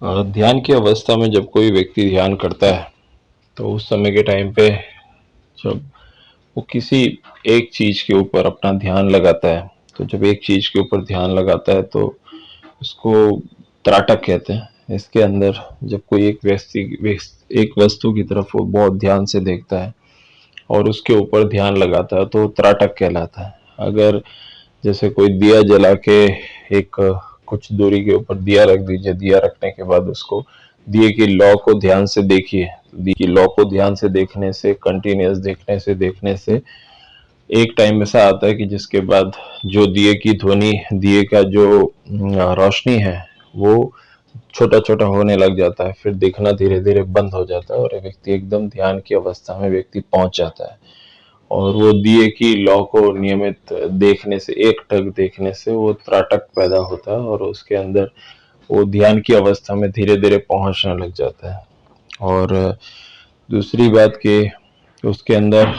ध्यान की अवस्था में जब कोई व्यक्ति ध्यान करता है तो उस समय के टाइम पे जब वो किसी एक चीज के ऊपर अपना ध्यान लगाता है, तो जब एक चीज के ऊपर ध्यान लगाता है तो उसको त्राटक कहते हैं। इसके अंदर जब कोई एक वस्तु की तरफ वो बहुत ध्यान से देखता है और उसके ऊपर ध्यान लगाता है तो त्राटक कहलाता है। अगर जैसे कोई दिया जला के एक कुछ दूरी के ऊपर दिया रख दीजिए, दिया रखने के बाद उसको दिए की लौ को ध्यान से देखिए। दिए की लौ को ध्यान से देखने से, कंटिन्यूअस देखने से एक टाइम ऐसा आता है कि जिसके बाद जो दिए की ध्वनि, दिए का जो रोशनी है वो छोटा छोटा होने लग जाता है, फिर दिखना धीरे धीरे बंद हो जाता है और व्यक्ति एकदम ध्यान की अवस्था में व्यक्ति पहुंच जाता है। और वो दिए की लौ को नियमित देखने से, एक टक देखने से वो त्राटक पैदा होता है और उसके अंदर वो ध्यान की अवस्था में धीरे धीरे पहुंचने लग जाता है। और दूसरी बात कि उसके अंदर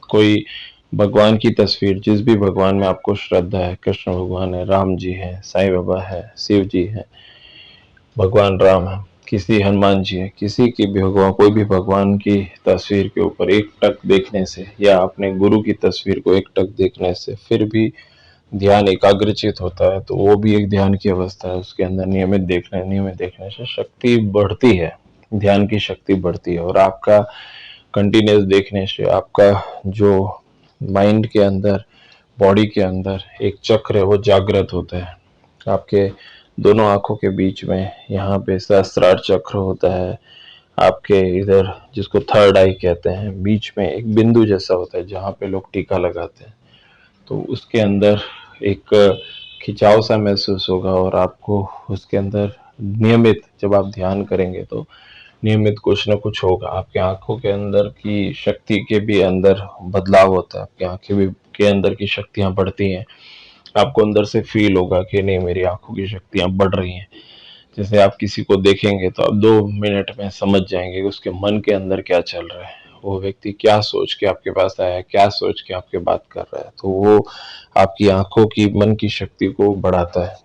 कोई भगवान की तस्वीर, जिस भी भगवान में आपको श्रद्धा है, कृष्ण भगवान है, राम जी है, साईं बाबा है, शिव जी है, भगवान राम है, किसी हनुमान जी है, किसी की भी भगवान, कोई भी भगवान की तस्वीर के ऊपर एक टक देखने से या अपने गुरु की तस्वीर को एक टक देखने से फिर भी ध्यान एकाग्रचित होता है, तो वो भी एक ध्यान की अवस्था है। उसके अंदर नियमित देखने से शक्ति बढ़ती है, ध्यान की शक्ति बढ़ती है और आपका कंटिन्यूस देखने से आपका जो माइंड के अंदर, बॉडी के अंदर एक चक्र है वो जागृत होता है। आपके दोनों आंखों के बीच में यहाँ पे सहस्त्रार चक्र होता है। आपके इधर, जिसको थर्ड आई कहते हैं, बीच में एक बिंदु जैसा होता है जहाँ पे लोग टीका लगाते हैं। तो उसके अंदर एक खिंचाव सा महसूस होगा और आपको उसके अंदर नियमित, जब आप ध्यान करेंगे तो नियमित कुछ ना कुछ होगा। आपके आंखों के अंदर की शक्ति के भी अंदर बदलाव होता है, आपकी आंखें भी के अंदर की शक्तियां बढ़ती हैं। आपको अंदर से फील होगा कि नहीं, मेरी आंखों की शक्तियां बढ़ रही हैं। जैसे आप किसी को देखेंगे तो आप 2 मिनट में समझ जाएंगे कि उसके मन के अंदर क्या चल रहा है, वो व्यक्ति क्या सोच के आपके पास आया है, क्या सोच के आपके बात कर रहा है। तो वो आपकी आंखों की, मन की शक्ति को बढ़ाता है।